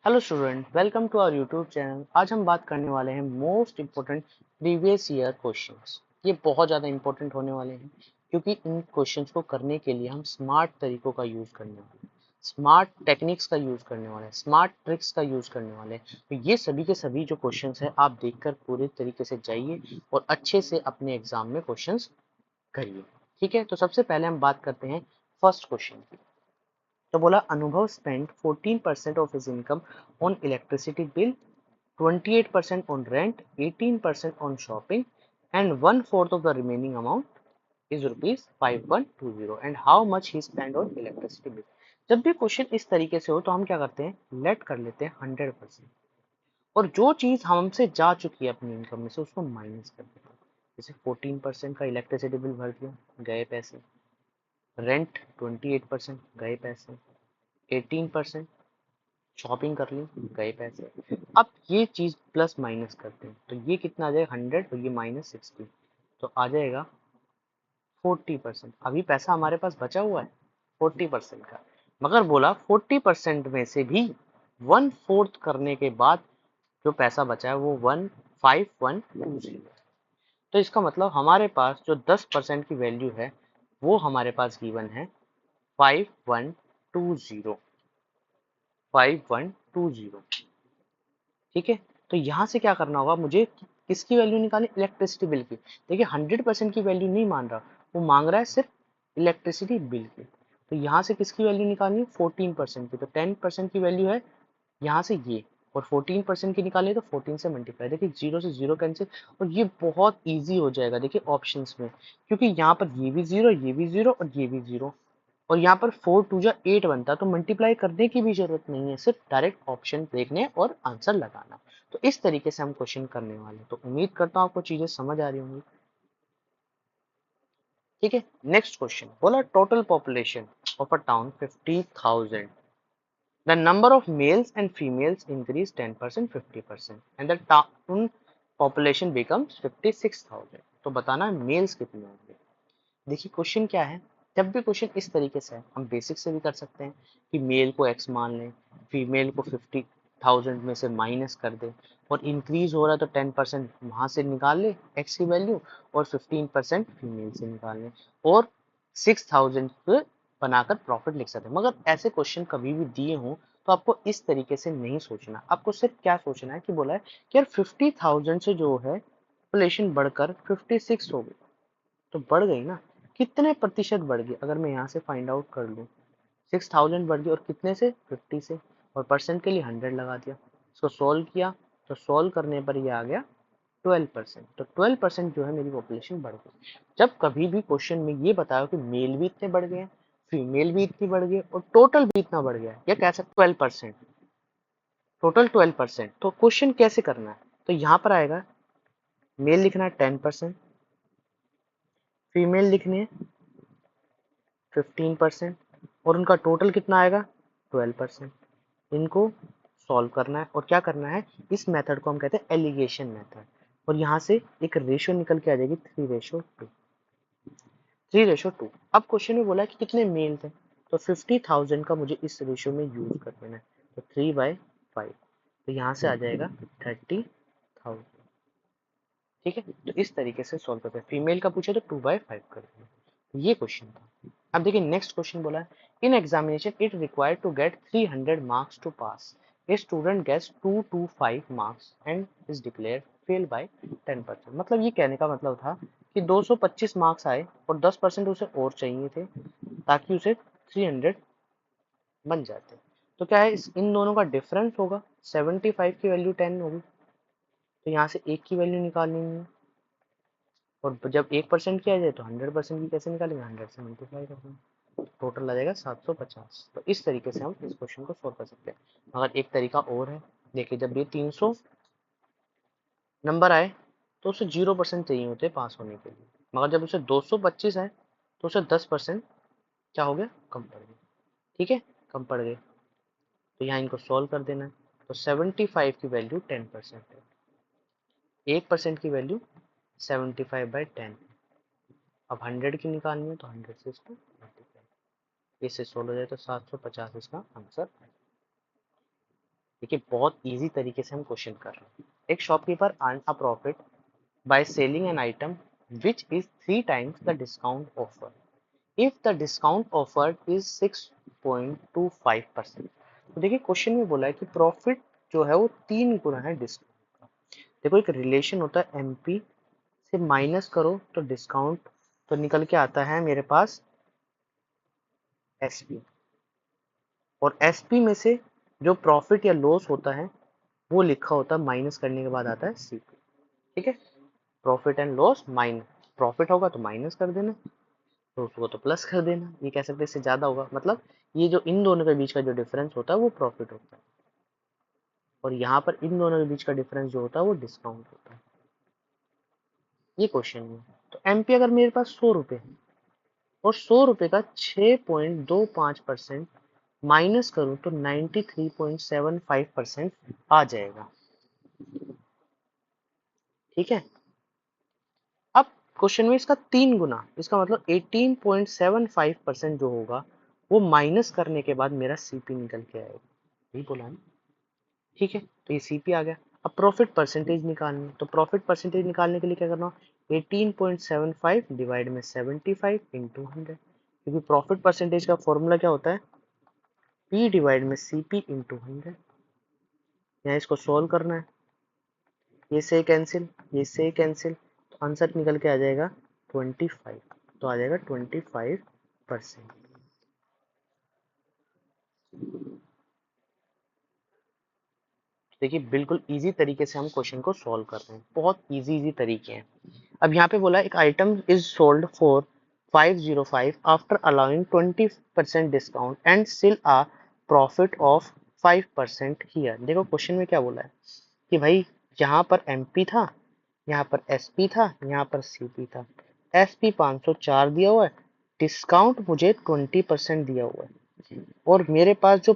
Hello student, welcome to our YouTube channel. आज हम बात करने वाले हैं most important previous year questions. ये बहुत ज़्यादा इंपॉर्टेंट होने वाले हैं क्योंकि इन क्वेश्चंस को करने के लिए हम स्मार्ट तरीकों का यूज़ करने वाले हैं, स्मार्ट टेक्निक्स का यूज़ करने वाले हैं, स्मार्ट ट्रिक्स का यूज़ करने वाले हैं। तो ये सभी के सभी जो क्वेश्चंस हैं आप देखकर पूरे तरीके से जाइए और अच्छे से अपने एग्जाम में क्वेश्चंस करिए। ठीक है, तो सबसे पहले हम बात करते हैं फर्स्ट क्वेश्चन की। तो बोला अनुभव spend 14% of his income on electricity bill, 28% on rent, 18% on shopping, and one fourth of the remaining amount is rupees 5120 and how much he spent on electricity bill। जब भी क्वेश्चन इस तरीके से हो तो हम क्या करते हैं, लेट कर लेते हैं 100% और जो चीज हमसे जा चुकी है अपनी इनकम में से उसको माइनस कर देते हैं। जैसे 14% का इलेक्ट्रिसिटी बिल भर दिया, गए पैसे। रेंट 28%, गए पैसे। 18% शॉपिंग कर ली, गए पैसे। अब ये चीज प्लस माइनस करते हैं तो ये कितना आ जाएगा 100 और ये -60, तो आ जाएगा 40%। अभी पैसा हमारे पास बचा हुआ है 40% का, मगर बोला 40% में से भी 1/4 करने के बाद जो पैसा बचा है वो 15120। तो इसका मतलब हमारे पास जो 10% की वैल्यू है वो हमारे पास गिवन है 5120। 5120, ठीक है। तो यहाँ से क्या करना होगा मुझे, किसकी वैल्यू निकालनी, इलेक्ट्रिसिटी बिल की। देखिए 100% की वैल्यू नहीं मान रहा, वो मांग रहा है सिर्फ इलेक्ट्रिसिटी बिल की। तो यहाँ से किसकी वैल्यू निकालनी है, 14% की। तो 10% की वैल्यू है यहाँ से ये, और 14% की निकाले तो 14 से मल्टीप्लाई। देखिए जीरो से जीरो कैंसिल, और ये बहुत ईजी हो जाएगा देखिए ऑप्शंस में, क्योंकि यहाँ पर ये भी जीरो, ये भी जीरो और ये भी जीरो, और यहाँ पर 4 2 जा 8 बनता, तो मल्टीप्लाई करने की भी जरूरत नहीं है, सिर्फ डायरेक्ट ऑप्शन देखने और आंसर लगाना। तो इस तरीके से हम क्वेश्चन करने वाले हैं। तो उम्मीद करता हूँ आपको चीजें समझ आ रही होंगी। ठीक है, नेक्स्ट क्वेश्चन बोला total population of a town 50,000, the number of males and females increase 10%, 50% and the town population becomes 56,000। तो बताना मेल्स कितने होंगे। देखिए क्वेश्चन क्या है, जब भी क्वेश्चन इस तरीके से है हम बेसिक से भी कर सकते हैं कि मेल को x मान लें, फीमेल को 50,000 में से माइनस कर दे, और इंक्रीज हो रहा है तो 10% वहां से निकाल ले x की वैल्यू, और 15% फीमेल से निकाल लें, और 6,000 पे बनाकर प्रॉफिट लिख सकते हैं। मगर ऐसे क्वेश्चन कभी भी दिए हों तो आपको इस तरीके से नहीं सोचना, आपको सिर्फ क्या सोचना है कि बोला है कि यार 50,000 से जो है पॉपुलेशन बढ़कर 56 हो गई, तो बढ़ गई ना, कितने प्रतिशत बढ़ गई अगर मैं यहाँ से फाइंड आउट कर लूँ। 6,000 बढ़ गई, और कितने से, 50 से, और परसेंट के लिए 100 लगा दिया। इसको सोल्व किया तो सोल्व करने पर ये आ गया 12%। तो 12% जो है मेरी पॉपुलेशन बढ़ गई। जब कभी भी क्वेश्चन में ये बताया कि मेल भी इतने बढ़ गए, फीमेल भी इतनी बढ़ गई और टोटल भी इतना बढ़ गया, या कह सकते 12%, टोटल 12%, तो क्वेश्चन कैसे करना है, तो यहाँ पर आएगा मेल लिखना है 10%, फीमेल लिखनी है 15%, और उनका टोटल कितना आएगा 12%। इनको सॉल्व करना है, और क्या करना है, इस मेथड को हम कहते हैं एलिगेशन मेथड, और यहाँ से एक रेशियो निकल के आ जाएगी 3:2। 3:2। अब क्वेश्चन में बोला है कि कितने मेल थे, तो 50,000 का मुझे इस रेशियो में यूज कर देना है, तो 3/5, तो यहाँ से आ जाएगा 30,000। ठीक है, तो इस तरीके से सॉल्व करते हैं। फीमेल का पूछे तो 2/5 कर देंगे। ये क्वेश्चन था। अब देखिए नेक्स्ट क्वेश्चन बोला है in examination it required to get 300 marks to pass, a student gets 225 marks and is declared fail by 10%। मतलब ये कहने का मतलब था कि 225 मार्क्स आए और 10% उसे और चाहिए थे ताकि उसे 300 बन जाते। तो क्या है, इन दोनों का डिफरेंस होगा, 75 की वैल्यू 10 होगी, तो यहाँ से एक की वैल्यू निकालनी है, और जब 1% किया जाए तो 100% की कैसे निकालेंगे, 100 से मल्टीप्लाई कर देंगे, टोटल आ जाएगा 750। तो इस तरीके से हम इस क्वेश्चन को सोल्व कर सकते हैं। मगर एक तरीका और है, देखिए जब ये 300 नंबर आए तो उसे 0% चाहिए होते पास होने के लिए, मगर जब उसे 225 आए तो उसे 10% क्या हो गया, कम पड़ गया। ठीक है, कम पड़ गए, तो यहाँ इनको सोल्व कर देना है। तो 75 की वैल्यू 10% है, 1% की वैल्यू 75/10। अब 100 की निकालनी है तो 100 से इसको मल्टीप्लाई, इससे सोल्व हो जाए तो 750 इसका आंसर है। देखिए बहुत इजी तरीके से हम क्वेश्चन कर रहे हैं। एक shopkeeper earn a profit by selling an item which is 3 times the discount offer if the discount offered is 6.25%। तो देखिए क्वेश्चन में बोला है कि प्रॉफिट जो है वो 3 गुना है डिस्काउंट का। देखो एक रिलेशन होता है एमपी से माइनस करो तो डिस्काउंट, तो निकल के आता है मेरे पास एसपी, और एसपी में से जो प्रॉफिट या लॉस होता है वो लिखा होता है माइनस करने के बाद आता है सीपी। ठीक है, profit and loss minus, profit होगा तो माइनस कर देना, तो उसको तो प्लस कर देना, ये कह सकते हैं इससे ज्यादा होगा, मतलब ये जो इन दोनों के बीच का जो डिफरेंस होता है वो प्रॉफिट होता है, और यहाँ पर इन दोनों के बीच का डिफरेंस जो होता है वो डिस्काउंट होता है। ये क्वेश्चन में तो एमपी अगर मेरे पास 100 रुपये है और 100 रुपये का 6.25% माइनस करूं तो 93.75% आ जाएगा। ठीक है, अब क्वेश्चन में इसका 3 गुना, इसका मतलब 18.75% जो होगा वो माइनस करने के बाद मेरा सीपी निकल के आएगा, यही बोला ना। ठीक है, तो ये सीपी आ गया। अब प्रॉफिट परसेंटेज निकालनी, तो प्रॉफिट परसेंटेज निकालने के लिए क्या करना, 18.75 डिवाइड में 75 इंटू 100, क्योंकि प्रॉफिट परसेंटेज का फॉर्मूला क्या होता है, पी डिवाइड में सीपी इंटू 100। यहाँ इसको सोल्व करना है, ये से कैंसिल, ये से कैंसिल, तो आंसर निकल के आ जाएगा 25, तो आ जाएगा 25%। देखिए बिल्कुल इजी तरीके से हम क्वेश्चन को सॉल्व कर रहे हैं, बहुत इजी तरीके हैं। अब यहाँ पे बोला एक item is sold for 505 after allowing 20% discount and still a profit of 5% here. देखो क्वेश्चन में क्या बोला है कि भाई यहाँ पर एमपी था, यहाँ पर एसपी था, यहाँ पर सीपी था। एसपी 504 दिया हुआ है, डिस्काउंट मुझे 20% दिया हुआ है, और मेरे पास जो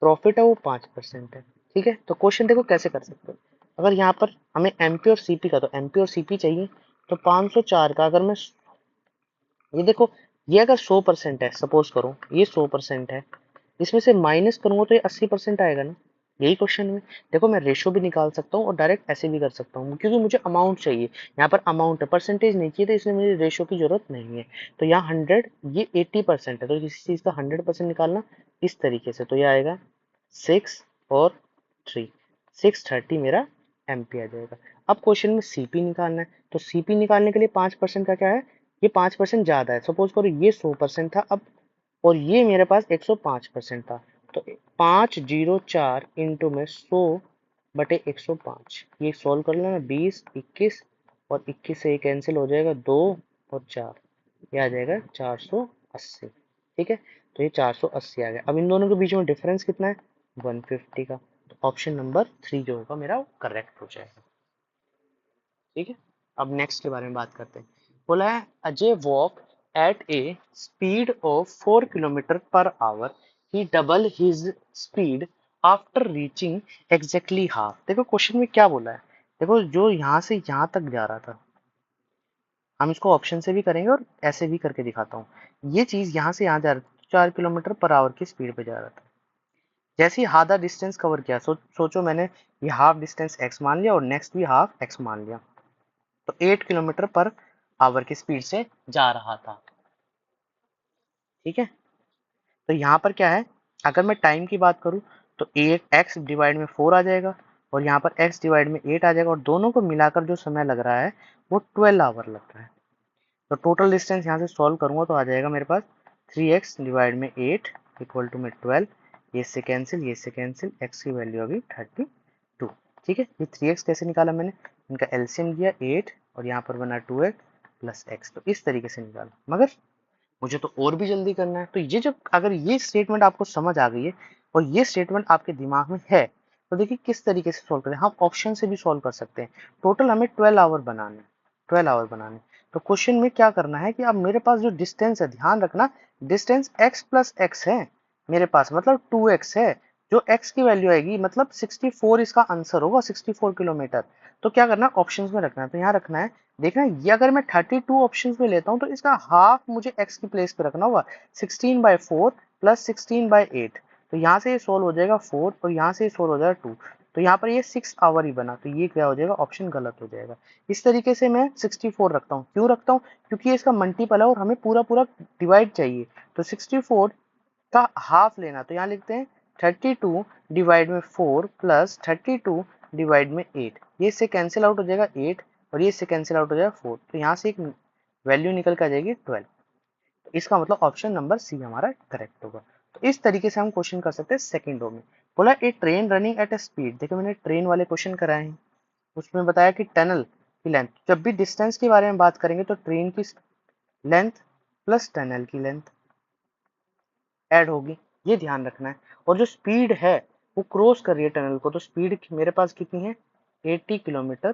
प्रॉफिट है वो 5% है। ठीक है, तो क्वेश्चन देखो कैसे कर सकते हो। अगर यहाँ पर हमें एमपी और सीपी का, तो एमपी और सीपी चाहिए, तो 504 का अगर मैं, ये देखो, ये अगर 100% है, सपोज करो ये 100% है, इसमें से माइनस करूंगा तो ये 80% आएगा ना। यही क्वेश्चन में देखो मैं रेशो भी निकाल सकता हूँ और डायरेक्ट ऐसे भी कर सकता हूँ, क्योंकि मुझे अमाउंट चाहिए, यहाँ पर अमाउंट है, परसेंटेज नहीं चाहिए, तो इसलिए मुझे रेशो की जरूरत नहीं है। तो यहाँ 100, ये 80% है, तो किसी चीज का 100% निकालना इस तरीके से, तो ये आएगा 6 और 3, 630 मेरा एमपी आ जाएगा। अब क्वेश्चन में सीपी निकालना है, तो सीपी निकालने के लिए 5% का क्या है, ये 5% ज्यादा है, सपोज करो ये 100% था अब, और ये मेरे पास 105% था, तो 504 इंटू में 100/105, ये सॉल्व कर लेना, 20 21, और 21 से ये कैंसिल हो जाएगा, 2 और 4, ये आ जाएगा 480। ठीक है, तो ये 480 आ गया। अब इन दोनों के बीच में डिफरेंस कितना है, 150 का, तो ऑप्शन नंबर 3 जो होगा मेरा वो करेक्ट हो जाएगा। ठीक है, अब नेक्स्ट के बारे में बात करते हैं। बोला है Ajay walk at a speed of 4 kilometre per hour, he double his speed after reaching exactly half. देखो क्वेश्चन में क्या बोला है, देखो जो यहाँ से यहाँ तक जा रहा था, हम इसको ऑप्शन से भी करेंगे और ऐसे भी करके दिखाता हूँ। ये चीज यहाँ से यहाँ जा रहा था, 4 किलोमीटर पर आवर की स्पीड पे जा रहा था। जैसे ही आधा डिस्टेंस कवर किया, सोचो मैंने ये हाफ डिस्टेंस एक्स मान लिया और नेक्स्ट भी हाफ एक्स मान लिया, तो 8 किलोमीटर पर आवर की स्पीड से जा रहा था। ठीक है, तो यहाँ पर क्या है, अगर मैं टाइम की बात करूँ तो 8x डिवाइड में 4 आ जाएगा, और यहाँ पर x डिवाइड में 8 आ जाएगा, और दोनों को मिलाकर जो समय लग रहा है वो 12 आवर लग रहा है। तो टोटल डिस्टेंस यहाँ से सॉल्व करूंगा तो आ जाएगा मेरे पास 3x डिवाइड में 8 इक्वल टू में 12, ये से कैंसिल, ये से कैंसिल, x की वैल्यू अभी 32। ठीक है, ये 3x कैसे निकाला मैंने, इनका एलसीएम दिया 8 और यहाँ पर बना 2x प्लस x, तो इस तरीके से निकाला। मगर मुझे तो और भी जल्दी करना है, तो ये जब अगर ये स्टेटमेंट आपको समझ आ गई है और ये स्टेटमेंट आपके दिमाग में है, तो देखिए किस तरीके से सॉल्व करें, हम ऑप्शन से भी सॉल्व कर सकते हैं। टोटल हमें 12 आवर बनाने, 12 आवर बनाने, तो क्वेश्चन में क्या करना है कि अब मेरे पास जो डिस्टेंस है, ध्यान रखना डिस्टेंस x प्लस एक्स है मेरे पास, मतलब 2x है, जो x की वैल्यू आएगी मतलब 64 इसका आंसर होगा, 64 किलोमीटर। तो क्या करना है, ऑप्शंस में रखना है, तो यहाँ रखना है, देखना ये अगर मैं 32 ऑप्शंस में लेता हूँ तो इसका हाफ मुझे x की प्लेस पे रखना होगा, 16/4 प्लस 16/8, तो यहाँ से ये सोल्व हो जाएगा 4 और यहाँ से ये सोल्व हो जाएगा 2, तो यहाँ पर ये 6 आवर ही बना, तो ये क्या हो जाएगा, ऑप्शन गलत हो जाएगा। इस तरीके से मैं 64 रखता हूँ। क्यों रखता हूँ? क्योंकि ये इसका मल्टीपल है और हमें पूरा पूरा डिवाइड चाहिए। तो 64 का हाफ लेना, तो यहाँ लिखते हैं 32 डिवाइड में 4 प्लस 32 डिवाइड में 8, ये इससे कैंसिल आउट हो जाएगा 8 और ये इससे कैंसिल आउट हो जाएगा 4, तो यहाँ से एक वैल्यू निकल कर आ जाएगी 12। तो इसका मतलब ऑप्शन नंबर सी हमारा करेक्ट होगा। तो इस तरीके से हम क्वेश्चन कर सकते हैं सेकंड रो में। बोला a train running at a speed, देखो मैंने ट्रेन वाले क्वेश्चन कराए हैं, उसमें बताया कि टनल की लेंथ, जब भी डिस्टेंस के बारे में बात करेंगे तो ट्रेन की लेंथ प्लस टनल की लेंथ ऐड होगी, ये ध्यान रखना है। और जो स्पीड है वो क्रॉस कर रही है टनल को, तो स्पीड मेरे पास कितनी है, 80 kilometre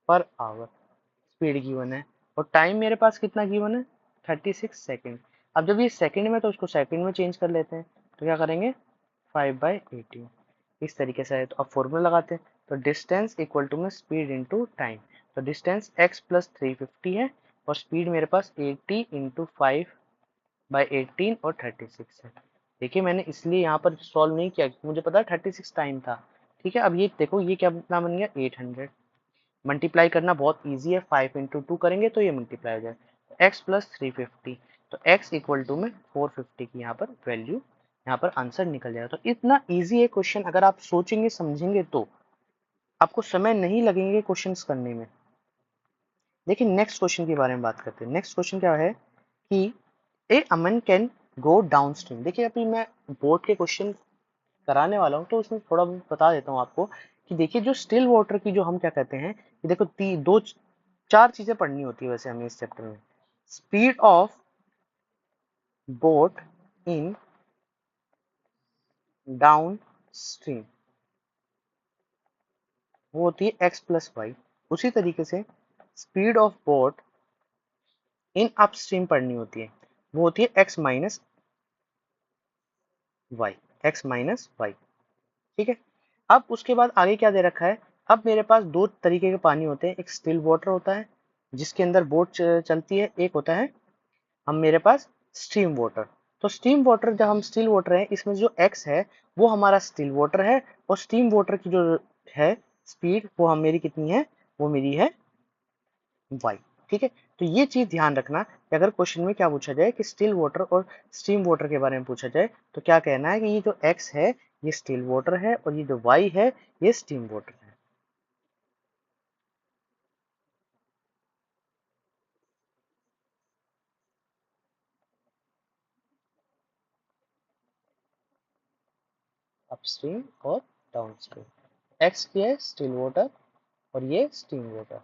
per hour speed given है। और टाइम मेरे पास कितना गिवन है, 36 सेकेंड। अब जब ये सेकंड में तो उसको सेकंड में चेंज कर लेते हैं, तो क्या करेंगे 5/18, इस तरीके से है। तो अब फॉर्मूला लगाते हैं, तो डिस्टेंस इक्वल टू में स्पीड इंटू टाइम, तो डिस्टेंस x प्लस 350 है और स्पीड मेरे पास 80 इंटू 5/18 और 36 है। देखिए मैंने इसलिए यहाँ पर सॉल्व नहीं किया क्योंकि मुझे पता है 36 टाइम था। ठीक है, अब ये देखो ये क्या कितना बन गया, 800। मल्टीप्लाई करना बहुत इजी है, 5 इंटू 2 करेंगे तो ये मल्टीप्लाई हो जाए, x प्लस 350, तो x इक्वल टू में 450 की यहाँ पर वैल्यू, यहाँ पर आंसर निकल जाएगा। तो इतना इजी है क्वेश्चन, अगर आप सोचेंगे समझेंगे तो आपको समय नहीं लगेंगे क्वेश्चन करने में। देखिए नेक्स्ट क्वेश्चन के बारे में बात करते हैं। नेक्स्ट क्वेश्चन क्या है कि ए अमन कैन गो डाउन स्ट्रीम। देखिए अभी मैं बोर्ड के क्वेश्चन कराने वाला हूँ तो उसमें थोड़ा बहुत बता देता हूँ आपको कि देखिए जो स्टिल वाटर की जो हम क्या कहते हैं कि देखो दो चार चीजें पढ़नी होती है वैसे हमें इस चैप्टर में। Speed of boat in downstream वो होती है एक्स प्लस वाई। उसी तरीके से speed of boat in upstream पढ़नी होती है, वो होती है X minus Y, X minus Y. ठीक है, अब उसके बाद आगे क्या दे रखा है, अब मेरे पास दो तरीके के पानी होते हैं, एक स्टिल वाटर होता है जिसके अंदर बोट चलती है, एक होता है हम मेरे पास स्टीम वाटर। तो स्टीम वाटर, जब हम स्टिल वाटर है इसमें जो एक्स है वो हमारा स्टिल वाटर है और स्टीम वाटर की जो है स्पीड वो हम मेरी कितनी है, वो मेरी है वाई। ठीक है, तो ये चीज ध्यान रखना कि अगर क्वेश्चन में क्या पूछा जाए कि स्टिल वाटर और स्टीम वाटर के बारे में पूछा जाए तो क्या कहना है कि ये जो एक्स है ये स्टिल वाटर है और ये जो वाई है ये स्टीम वाटर है। अपस्ट्रीम और डाउनस्ट्रीम, एक्स की है स्टिल वाटर और ये स्टीम वाटर।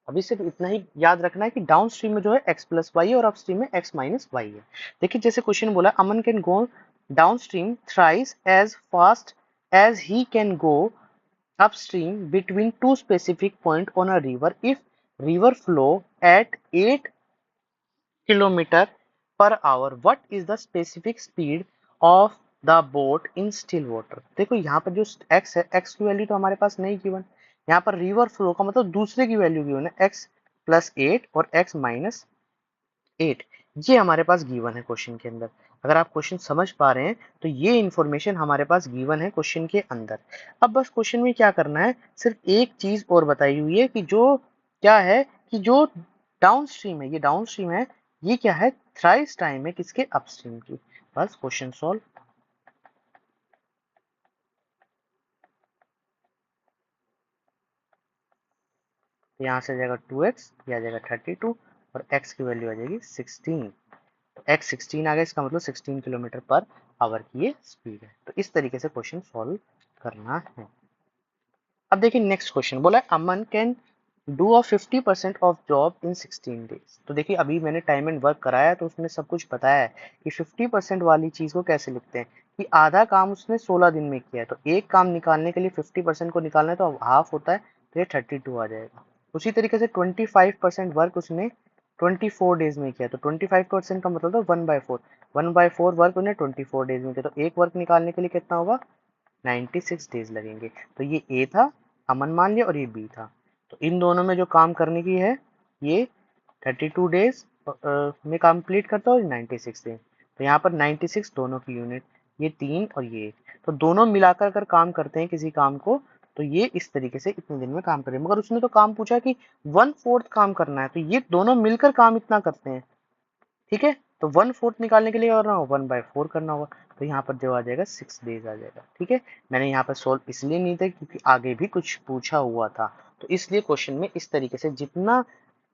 अभी सिर्फ इतना ही याद रखना है कि डाउन स्ट्रीम में जो है एक्स प्लस वाई है और अप स्ट्रीम में एक्स माइनस वाई है। देखिए जैसे क्वेश्चन बोला Aman can go downstream thrice as fast as he can go upstream between two specific points on a river if river flow at 8 kilometer per hour. What is the specific speed of the boat in still water? देखो यहाँ पर जो x है, x की value तो हमारे पास नहीं given, यहाँ पर रिवर फ्लो का मतलब दूसरे की वैल्यू गिवन है, x प्लस 8 और x माइनस 8, ये हमारे पास गिवन है क्वेश्चन के अंदर। अगर आप क्वेश्चन समझ पा रहे हैं तो ये इंफॉर्मेशन हमारे पास गिवन है क्वेश्चन के अंदर। अब बस क्वेश्चन में क्या करना है, सिर्फ एक चीज और बताई हुई है कि जो क्या है कि जो डाउन स्ट्रीम है, ये डाउन स्ट्रीम है, ये क्या है थ्राइस टाइम है किसके, अपस्ट्रीम की। बस क्वेश्चन सॉल्व। यहाँ से आ जाएगा 2x, ये आ जाएगा 32 और x की वैल्यू आ जाएगी 16। एक्स 16 आ गया, इसका मतलब 16 किलोमीटर पर आवर की ये स्पीड है। तो इस तरीके से क्वेश्चन सॉल्व करना है। अब देखिए नेक्स्ट क्वेश्चन बोला है Aman can do a 50% of job in 16 days. तो देखिए अभी मैंने टाइम एंड वर्क कराया तो उसमें सब कुछ बताया है कि 50% वाली चीज को कैसे लिखते हैं कि आधा काम उसने 16 दिन में किया है, तो एक काम निकालने के लिए 50% को निकालना है तो हाफ होता है, तो ये 32 आ जाएगा। उसी तरीके से 25% वर्क उसने 24 डेज में किया, तो 25% का मतलब था 1/4, 1/4 वर्क उन्हें 24 डेज में किया, तो एक वर्क निकालने के लिए कितना होगा, 96 डेज लगेंगे। तो ये ए था, अमन मान लिया, और ये बी था। तो इन दोनों में जो काम करने की है ये 32 डेज में कंप्लीट करता है और 96 डेज, तो यहाँ पर 96 दोनों की यूनिट, ये 3 और ये 1, तो दोनों मिलाकर अगर काम करते हैं किसी काम को तो ये इस तरीके से इतने दिन में काम करें। मगर उसने तो काम पूछा कि 1/4 काम करना है, तो ये दोनों मिलकर काम इतना करते हैं, ठीक है। तो 1/4 निकालने के लिए करना होगा 1/4 करना होगा, तो यहाँ पर जो आ जाएगा 6 डेज आ जाएगा, ठीक है। मैंने यहाँ पर सोल्व इसलिए नहीं था क्योंकि आगे भी कुछ पूछा हुआ था, तो इसलिए क्वेश्चन में इस तरीके से जितना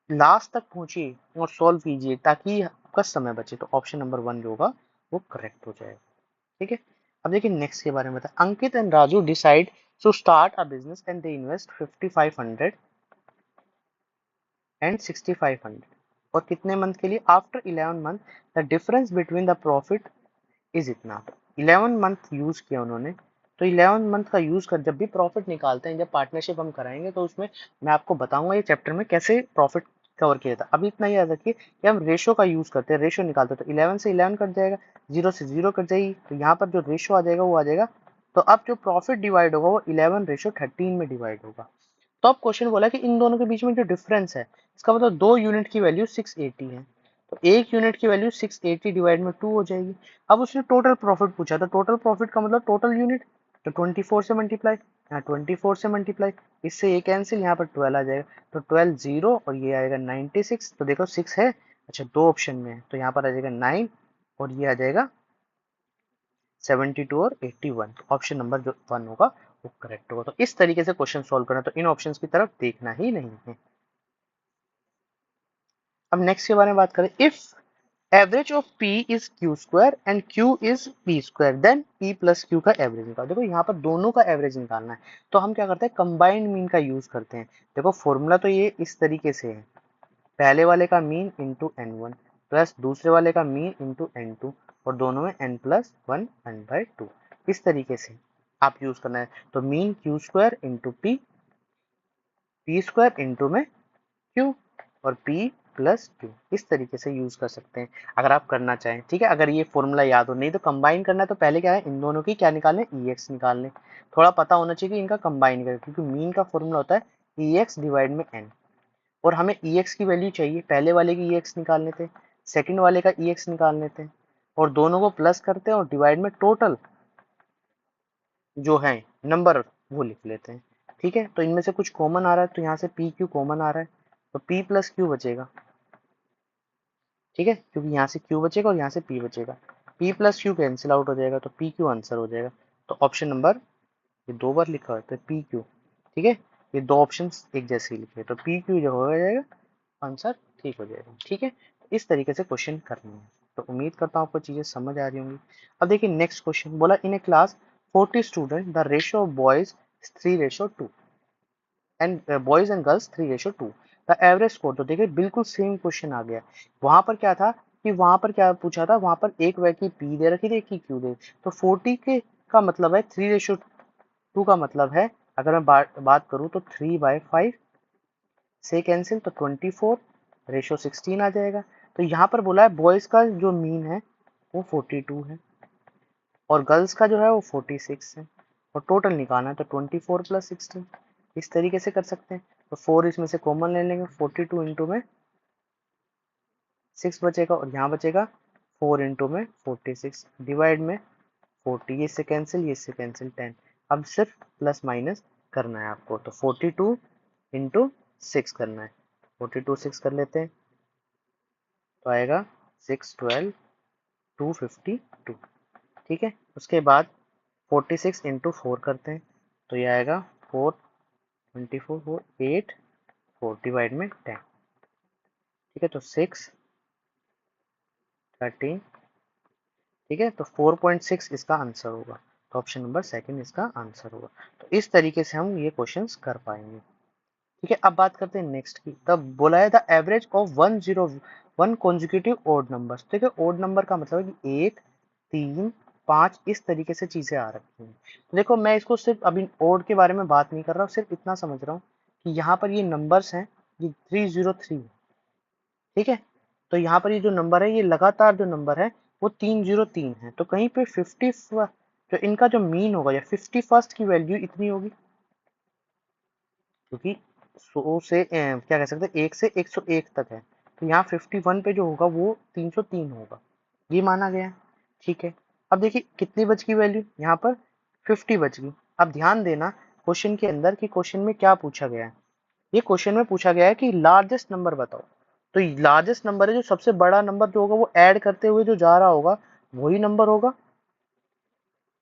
लास्ट तक पहुंचिए और सॉल्व कीजिए ताकि आपका समय बचे। तो ऑप्शन नंबर 1 जो होगा वो करेक्ट हो जाएगा, ठीक है। अब देखिए नेक्स्ट के बारे में बता, Ankit and Raju decide to start a business and they invest 5500 and 6500 और कितने मंथ के लिए, after 11 month the difference between the profit is इतना। 11 मंथ यूज किया उन्होंने, तो 11 मंथ का यूज कर जब भी प्रॉफिट निकालते हैं, जब पार्टनरशिप हम कराएंगे तो उसमें मैं आपको बताऊंगा ये चैप्टर में कैसे प्रॉफिट कवर किया जाता है। अभी इतना याद रखिए कि हम रेशो का यूज करते हैं, रेशो निकालते हैं, तो 11 से 11 कट जाएगा, 0 से 0 कट जाएगी, तो यहाँ पर जो रेशो आ जाएगा वो आ जाएगा। तो अब जो प्रॉफिट डिवाइड होगा वो 11:13 में डिवाइड होगा। तो अब क्वेश्चन बोला कि इन दोनों के बीच में जो डिफरेंस है, इसका मतलब 2 यूनिट की वैल्यू 680 है, तो 1 यूनिट की वैल्यू 680 डिवाइड में 2 हो जाएगी। अब उसने टोटल प्रॉफिट पूछा, तो टोटल प्रॉफिट का मतलब टोटल यूनिट, तो 24 से मल्टीप्लाई, यहाँ 24 से मल्टीप्लाई, इससे ये कैंसिल, यहाँ पर 12 आ जाएगा, तो 12 0 और ये आएगा 96, तो देखो 6 है, अच्छा 2 ऑप्शन में है, तो यहाँ पर आ जाएगा 9 और ये आ जाएगा 72 और 81, ऑप्शन नंबर जो 1 होगा वो करेक्ट होगा। तो इस तरीके से क्वेश्चन सॉल्व करना, तो इन ऑप्शंस की तरफ देखना ही नहीं है। अब नेक्स्ट के बारे में बात करें, if average of p is q square and q is p square then p plus q का एवरेज निकालो। देखो यहाँ पर दोनों का एवरेज निकालना है, तो हम क्या करते हैं, कंबाइंड मीन का यूज करते हैं। देखो फॉर्मूला तो ये इस तरीके से है, पहले वाले का मीन इंटू n1 प्लस दूसरे वाले का मीन इंटू n2 और दोनों में n प्लस 1 1/2, इस तरीके से आप यूज करना है। तो mean q square into p square into में q और p प्लस q, इस तरीके से यूज कर सकते हैं अगर आप करना चाहें, ठीक है। अगर ये फॉर्मूला याद हो, नहीं तो कंबाइन करना है तो पहले क्या है, इन दोनों की क्या निकालने, ex निकालने, थोड़ा पता होना चाहिए कि इनका कंबाइन करें, क्योंकि मीन का फॉर्मूला होता है ex डिवाइड में n, और हमें ex की वैल्यू चाहिए, पहले वाले की ex निकालने थे, सेकंड वाले का ex निकालने थे, और दोनों को प्लस करते हैं और डिवाइड में टोटल जो है नंबर वो लिख लेते हैं, ठीक है। तो इनमें से कुछ कॉमन आ रहा है, तो यहाँ से पी क्यू कॉमन आ रहा है, तो p प्लस क्यू बचेगा, ठीक है, क्योंकि यहाँ से q बचेगा और यहाँ से p बचेगा, p plus Q cancel out हो जाएगा, तो p क्यू आंसर हो जाएगा। तो ऑप्शन नंबर, ये 2 बार लिखा हुआ है तो p क्यू, ठीक है, ये 2 ऑप्शन एक जैसे ही लिखे, तो p क्यू जो हो जाएगा आंसर ठीक हो जाएगा, ठीक है। इस तरीके से क्वेश्चन करने हैं, तो उम्मीद करता हूँ आपको चीजें समझ आ रही होंगी। अब देखिए नेक्स्ट क्वेश्चन बोला, in a class 40 student the ratio of boys 3:2 and boys and girls 3:2, the average score. तो देखिए बिल्कुल सेम क्वेश्चन आ गया, वहां पर क्या था कि वहां पर क्या पूछा था, वहां पर एक वै की पी दे रखी थी, एक की क्यू दे, तो 40 के का मतलब है 3:2 का मतलब है, अगर मैं बात करूं तो 3/5 से कैंसिल, तो 24 रेशो 16 आ जाएगा। तो यहाँ पर बोला है बॉयज का जो मीन है वो 42 है और गर्ल्स का जो है वो 46 है, और टोटल निकालना है तो 24 प्लस 16, इस तरीके से कर सकते हैं। तो 4 इसमें से कॉमन ले लेंगे, 42 इंटू में 6 बचेगा और यहाँ बचेगा 4 इंटू में 46 डिवाइड में 40, ये इससे कैंसिल, ये इससे कैंसिल 10। अब सिर्फ प्लस माइनस करना है आपको, तो 42 इंटू 6 करना है, 42 6 कर लेते हैं, तो आएगा 6 12 252, ठीक है। उसके बाद 46 इंटू 4 करते हैं, तो ये आएगा 4 24 4 8 4 डिवाइड में 10, ठीक है, तो 6 13, ठीक है, तो 4.6 इसका आंसर होगा, तो ऑप्शन नंबर सेकंड इसका आंसर होगा। तो इस तरीके से हम ये क्वेश्चंस कर पाएंगे, ठीक है। अब बात करते हैं नेक्स्ट की, तब बोला है the average of 101 consecutive odd numbers. ठीक है, ओड नंबर का मतलब है कि 1 3 5 इस तरीके से चीजें आ रखी हैं। तो देखो मैं इसको सिर्फ अभी ओड के बारे में बात नहीं कर रहा हूँ, सिर्फ इतना समझ रहा हूँ कि यहाँ पर ये नंबर्स हैं, ये 303, ठीक है। तो यहाँ पर ये जो नंबर है, ये लगातार जो नंबर है वो 303 है, तो कहीं पे 50 जो इनका जो मीन होगा या 51st की वैल्यू इतनी होगी, क्योंकि 100 से क्या कह सकते हैं 1 से 101 तक है, तो यहाँ 51 पे जो होगा वो 303 होगा, ये माना गया। ठीक है, अब देखिए कितनी बच गई वैल्यू, यहाँ पर 50 बच गई। अब ध्यान देना क्वेश्चन के अंदर कि क्वेश्चन में क्या पूछा गया है। ये क्वेश्चन में पूछा गया है कि लार्जेस्ट नंबर बताओ। तो लार्जेस्ट नंबर है जो सबसे बड़ा नंबर जो होगा वो ऐड करते हुए जो जा रहा होगा वही नंबर होगा,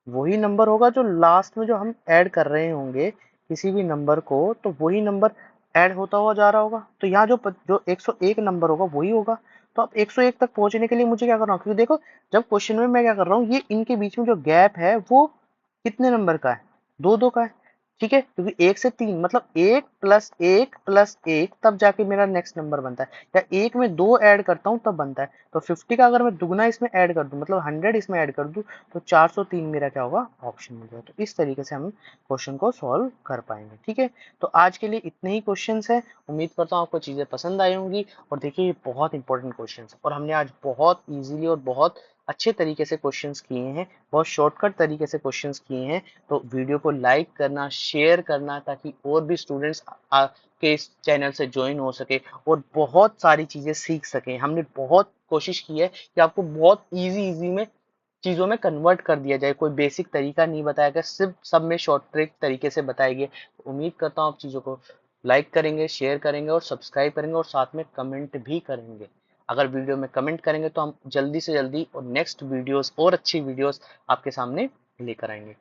वही नंबर होगा जो लास्ट में जो हम ऐड कर रहे होंगे किसी भी नंबर को, तो वही नंबर ऐड होता हुआ जा रहा होगा। तो यहाँ जो 101 नंबर होगा वही होगा। तो अब 101 तक पहुंचने के लिए मुझे क्या करना होगा, क्योंकि देखो जब क्वेश्चन में मैं क्या कर रहा हूँ, ये इनके बीच में जो गैप है वो कितने नंबर का है, दो दो का है। ठीक है, क्योंकि 1 से 3 मतलब 1 + 1 + 1 तब जाके मेरा नेक्स्ट नंबर बनता है, या 1 में 2 ऐड करता हूँ तब बनता है। तो 50 का अगर मैं दुगना इसमें ऐड कर दूं, मतलब 100 इसमें ऐड कर दूं, तो 403 मेरा क्या होगा, ऑप्शन में जाएगा। तो इस तरीके से हम क्वेश्चन को सॉल्व कर पाएंगे। ठीक है, तो आज के लिए इतने ही क्वेश्चंस हैं। उम्मीद करता हूँ आपको चीजें पसंद आई होंगी। और देखिए ये बहुत इंपॉर्टेंट क्वेश्चंस है और हमने आज बहुत इजीली और बहुत अच्छे तरीके से क्वेश्चंस किए हैं, बहुत शॉर्टकट तरीके से क्वेश्चंस किए हैं। तो वीडियो को लाइक करना, शेयर करना, ताकि और भी स्टूडेंट्स के इस चैनल से ज्वाइन हो सके और बहुत सारी चीजें सीख सकें। हमने बहुत कोशिश की है कि आपको बहुत इजी में चीज़ों में कन्वर्ट कर दिया जाए, कोई बेसिक तरीका नहीं बताया गया, सिर्फ सब में शॉर्ट ट्रिक तरीके से बताए गए। उम्मीद करता हूँ आप चीज़ों को लाइक करेंगे, शेयर करेंगे और सब्सक्राइब करेंगे और साथ में कमेंट भी करेंगे। अगर वीडियो में कमेंट करेंगे तो हम जल्दी से जल्दी और नेक्स्ट वीडियोस और अच्छी वीडियोस आपके सामने लेकर आएंगे।